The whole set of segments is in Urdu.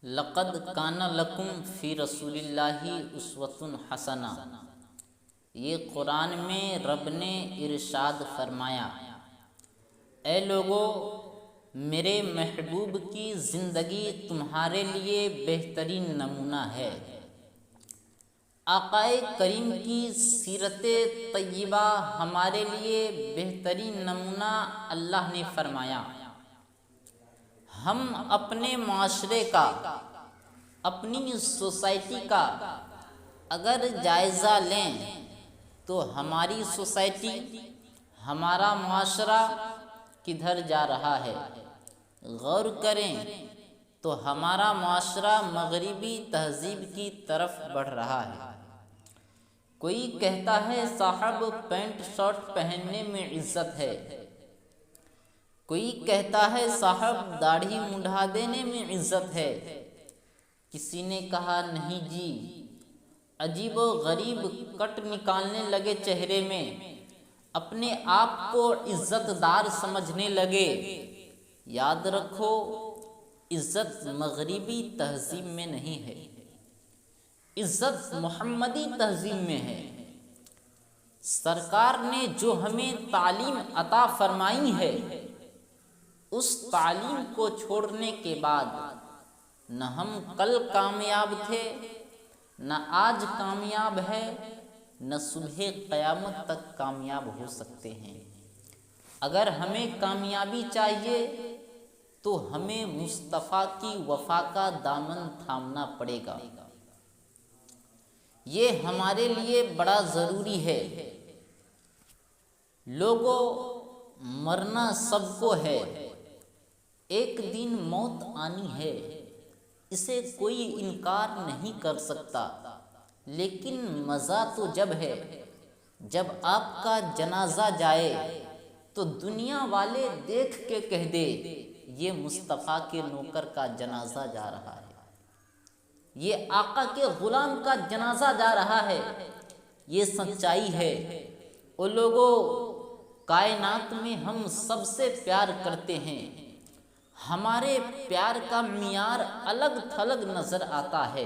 لقد کان لکم فی رسول اللہ اسوۃ حسنہ۔ یہ قرآن میں رب نے ارشاد فرمایا، اے لوگو میرے محبوب کی زندگی تمہارے لیے بہترین نمونہ ہے۔ آقائے کریم کی سیرت طیبہ ہمارے لیے بہترین نمونہ اللہ نے فرمایا۔ ہم اپنے معاشرے کا، اپنی سوسائٹی کا اگر جائزہ لیں تو ہماری سوسائٹی، ہمارا معاشرہ کدھر جا رہا ہے؟ غور کریں تو ہمارا معاشرہ مغربی تہذیب کی طرف بڑھ رہا ہے۔ کوئی کہتا ہے صاحب پینٹ شرٹ پہننے میں عزت ہے، کوئی کہتا ہے صاحب داڑھی منڈا دینے میں عزت ہے۔ کسی نے کہا نہیں جی، عجیب و غریب کٹ نکالنے لگے چہرے میں، اپنے آپ کو عزت دار سمجھنے لگے۔ یاد رکھو، عزت مغربی تہذیب میں نہیں ہے، عزت محمدی تہذیب میں ہے۔ سرکار نے جو ہمیں تعلیم عطا فرمائی ہے، اس تعلیم کو چھوڑنے کے بعد نہ ہم کل کامیاب تھے، نہ آج کامیاب ہے، نہ صبح قیامت تک کامیاب ہو سکتے ہیں۔ اگر ہمیں کامیابی چاہیے تو ہمیں مصطفیٰ کی وفا کا دامن تھامنا پڑے گا۔ یہ ہمارے لیے بڑا ضروری ہے۔ لوگوں، مرنا سب کو ہے، ایک دن موت آنی ہے، اسے کوئی انکار نہیں کر سکتا۔ لیکن مزہ تو جب ہے جب آپ کا جنازہ جائے تو دنیا والے دیکھ کے کہہ دے یہ مصطفیٰ کے نوکر کا جنازہ جا رہا ہے، یہ آقا کے غلام کا جنازہ جا رہا ہے۔ یہ سچائی ہے۔ او لوگوں، کائنات میں ہم سب سے پیار کرتے ہیں، ہمارے پیار کا معیار الگ تھلگ نظر آتا ہے۔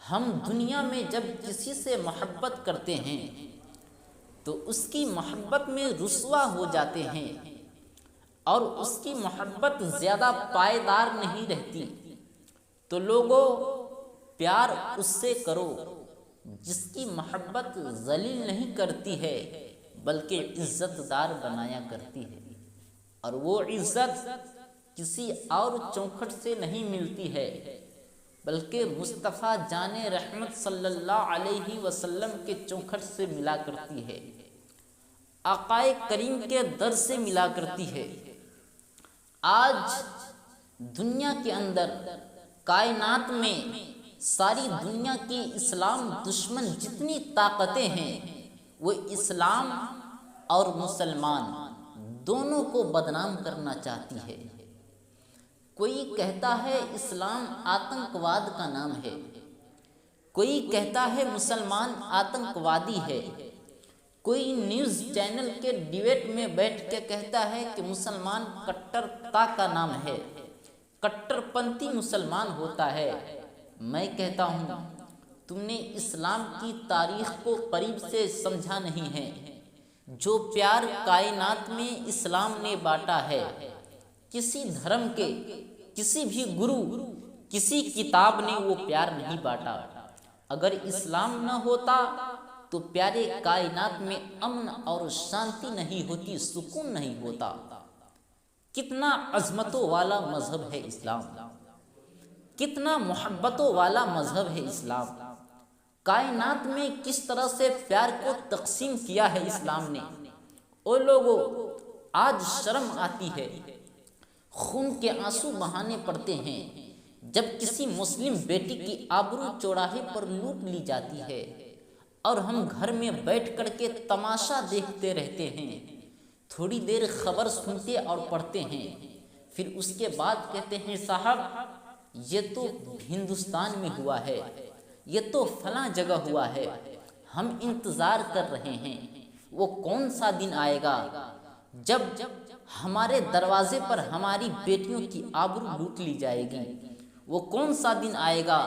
ہم دنیا میں جب کسی سے محبت کرتے ہیں تو اس کی محبت میں رسوا ہو جاتے ہیں، اور اس کی محبت زیادہ پائیدار نہیں رہتی۔ تو لوگوں، پیار اس سے کرو جس کی محبت ذلیل نہیں کرتی ہے بلکہ عزت دار بنایا کرتی ہے، اور وہ عزت کسی اور چوکھٹ سے نہیں ملتی ہے بلکہ مصطفیٰ جان رحمت صلی اللہ علیہ وسلم کے چوکھٹ سے ملا کرتی ہے، آقائے کریم کے در سے ملا کرتی ہے۔ آج دنیا کے اندر، کائنات میں، ساری دنیا کی اسلام دشمن جتنی طاقتیں ہیں وہ اسلام اور مسلمان دونوں کو بدنام کرنا چاہتی ہے۔ کوئی کہتا ہے اسلام آتنکواد کا نام ہے، کوئی کہتا ہے مسلمان آتنکوادی ہے، کوئی نیوز چینل کے ڈیبیٹ میں بیٹھ کے کہتا ہے کہ مسلمان کٹرتا کا نام ہے، کٹر پنتھی مسلمان ہوتا ہے۔ میں کہتا ہوں تم نے اسلام کی تاریخ کو قریب سے سمجھا نہیں ہے۔ جو پیار کائنات میں اسلام نے بانٹا ہے، کسی دھرم کے، کسی بھی گرو، کسی کتاب نے وہ پیار نہیں بانٹا۔ اگر اسلام نہ ہوتا تو پیارے کائنات میں امن اور شانتی نہیں ہوتی، سکون نہیں ہوتا۔ کتنا عظمتوں والا مذہب ہے اسلام، کتنا محبتوں والا مذہب ہے اسلام۔ کائنات میں کس طرح سے پیار کو تقسیم کیا ہے اسلام نے۔ او لوگوں، آج شرم آتی ہے، خون کے آنسو بہانے پڑتے ہیں جب کسی مسلم بیٹی کی آبرو چوراہے پر لوٹ لی جاتی ہے، اور ہم گھر میں بیٹھ کر کے تماشا دیکھتے رہتے ہیں، تھوڑی دیر خبر سنتے اور پڑھتے ہیں، پھر اس کے بعد کہتے ہیں صاحب یہ تو ہندوستان میں ہوا ہے، یہ تو فلاں جگہ ہوا ہے، ہم انتظار کر رہے ہیں وہ کون سا دن آئے گا جب ہمارے دروازے پر ہماری بیٹیوں کی آبرو لوٹ لی جائے گی۔ وہ کون سا دن آئے گا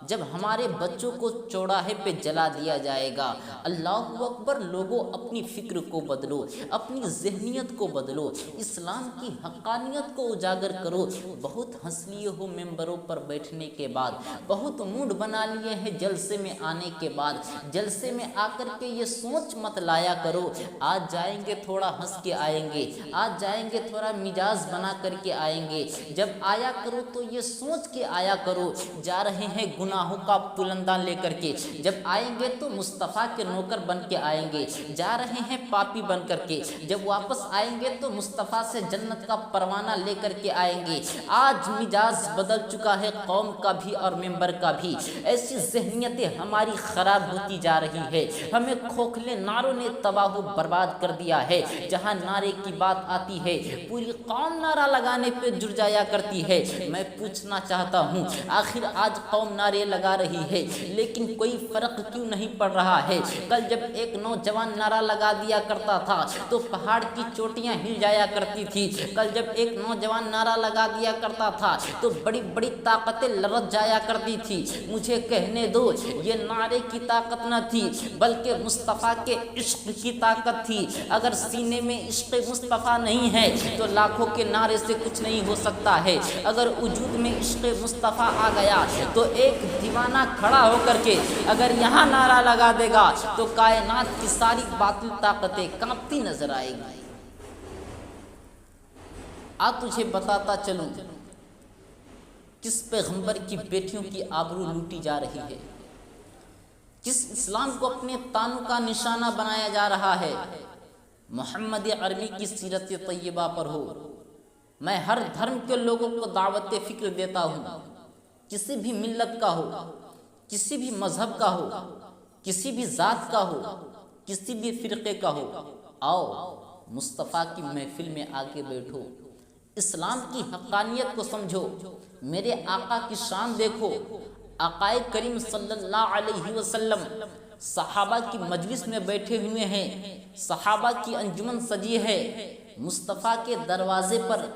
جب ہمارے بچوں کو چوراہے پہ جلا دیا جائے گا؟ اللہ اکبر! لوگوں اپنی فکر کو بدلو، اپنی ذہنیت کو بدلو، اسلام کی حقانیت کو اجاگر کرو۔ بہت ہنس لیے ہو ممبروں پر بیٹھنے کے بعد، بہت موڈ بنا لیے ہیں جلسے میں آنے کے بعد، جلسے میں آ کر کے یہ سوچ مت لایا کرو آج جائیں گے تھوڑا ہنس کے آئیں گے، آج جائیں گے تھوڑا مزاج بنا کر کے آئیں گے۔ جب آیا کرو تو یہ سوچ کے آیا کرو جا رہے ہیں گناہوں کا پلندہ لے کر کے، جب آئیں گے تو مصطفیٰ کے نوکر بن کے آئیں گے، جا رہے ہیں پاپی بن کر کے، جب واپس آئیں گے تو مصطفیٰ سے جنت کا پروانہ لے کر کے آئیں گے۔ آج مزاج بدل چکا ہے قوم کا بھی اور ممبر کا بھی، ایسی ذہنیتیں ہماری خراب ہوتی جا رہی ہے، ہمیں کھوکھلے نعروں نے تباہ و برباد کر دیا ہے۔ جہاں نعرے کی بات آتی ہے پوری قوم نعرہ لگانے پہ جڑ جایا کرتی ہے۔ میں پوچھنا چاہتا ہوں آخر آج قوم نعرے لگا رہی ہے لیکن کوئی فرق کیوں نہیں پڑ رہا ہے؟ کل جب ایک نوجوان نعرہ لگا دیا کرتا تھا تو پہاڑ کی چوٹیاں ہل جایا کرتی تھی، کل جب ایک نوجوان نعرہ لگا دیا کرتا تھا تو بڑی بڑی طاقتیں لرز جایا کرتی تھی۔ مجھے کہنے دو یہ نعرے کی طاقت نہ تھی بلکہ مصطفیٰ کے عشق کی طاقت تھی۔ اگر سینے میں عشق مصطفیٰ نہیں ہے تو لاکھوں کے نعرے سے کچھ نہیں ہو سکتا ہے۔ اگر وجود میں عشق مصطفیٰ آ گیا تو ایک دیوانہ کھڑا ہو کر کے اگر یہاں نعرہ لگا دے گا تو کائنات کی ساری باطل طاقتیں کانپتی نظر آئے گی۔ تجھے بتاتا چلوں کس پیغمبر کی بیٹیوں کی آبرو لوٹی جا رہی ہے، کس اسلام کو اپنے تانوں کا نشانہ بنایا جا رہا ہے۔ محمد عربی کی سیرت طیبہ پر ہو، میں ہر دھرم کے لوگوں کو دعوت فکر دیتا ہوں، کسی بھی ملت کا ہو، کسی بھی مذہب کا ہو، کسی بھی ذات کا ہو، کسی بھی فرقے کا ہو، آؤ مصطفیٰ کی محفل میں آگے بیٹھو، اسلام کی حقانیت کو سمجھو، میرے آقا کی شان دیکھو۔ آقائے کریم صلی اللہ علیہ وسلم صحابہ کی مجلس میں بیٹھے ہوئے ہیں، صحابہ کی انجمن سجی ہے، مصطفیٰ کے دروازے پر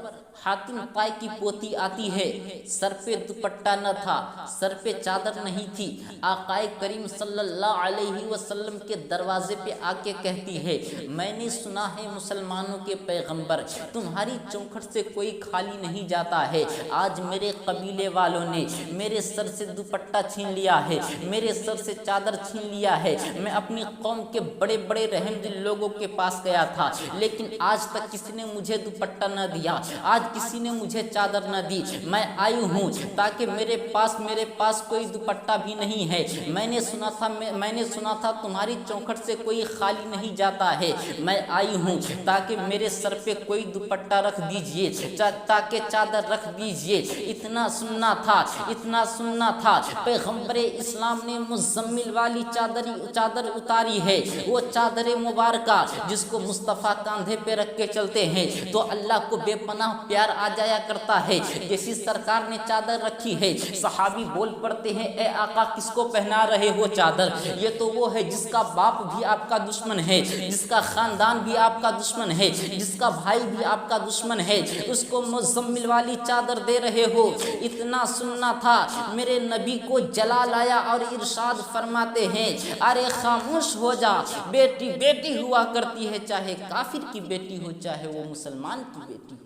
حاتم طائی کی پوتی آتی ہے، سر پہ دوپٹہ نہ تھا، سر پہ چادر نہیں تھی، آقائے کریم صلی اللہ علیہ وسلم کے دروازے پہ آ کے کہتی ہے میں نے سنا ہے مسلمانوں کے پیغمبر تمہاری چوکھٹ سے کوئی خالی نہیں جاتا ہے، آج میرے قبیلے والوں نے میرے سر سے دوپٹہ چھین لیا ہے، میرے سر سے چادر چھین لیا ہے، میں اپنی قوم کے بڑے بڑے رحم دل لوگوں کے پاس گیا تھا لیکن آج تک کسی نے مجھے دوپٹہ نہ دیا، آج کسی نے مجھے چادر نہ دی، میں آئی ہوں تاکہ میرے پاس کوئی دوپٹہ بھی نہیں ہے، میں نے سنا تھا تمہاری چوکھٹ سے کوئی خالی نہیں جاتا ہے، میں آئی ہوں تاکہ میرے سر پہ کوئی دوپٹہ رکھ دیجئے، تاکہ چادر رکھ دیجئے۔ اتنا سننا تھا پیغمبر اسلام نے مزمل والی چادر اتاری ہے، وہ چادر مبارکہ جس کو مصطفیٰ کاندھے پہ رکھ کے چلتے ہیں تو اللہ کو بے پناہ پیار آ جایا کرتا ہے۔ جیسی سرکار نے چادر رکھی ہے صحابی بول پڑتے ہیں اے آقا کس کو پہنا رہے ہو چادر؟ یہ تو وہ ہے جس کا باپ بھی آپ کا دشمن ہے، جس کا خاندان بھی آپ کا دشمن ہے، جس کا بھائی بھی آپ کا دشمن ہے، اس کو مزمل والی چادر دے رہے ہو۔ اتنا سننا تھا میرے نبی کو جلال آیا اور ارشاد فرماتے ہیں ارے خاموش ہو جا، بیٹی بیٹی ہوا کرتی ہے، چاہے کافر کی بیٹی ہو چاہے وہ مسلمان کی بیٹی ہو۔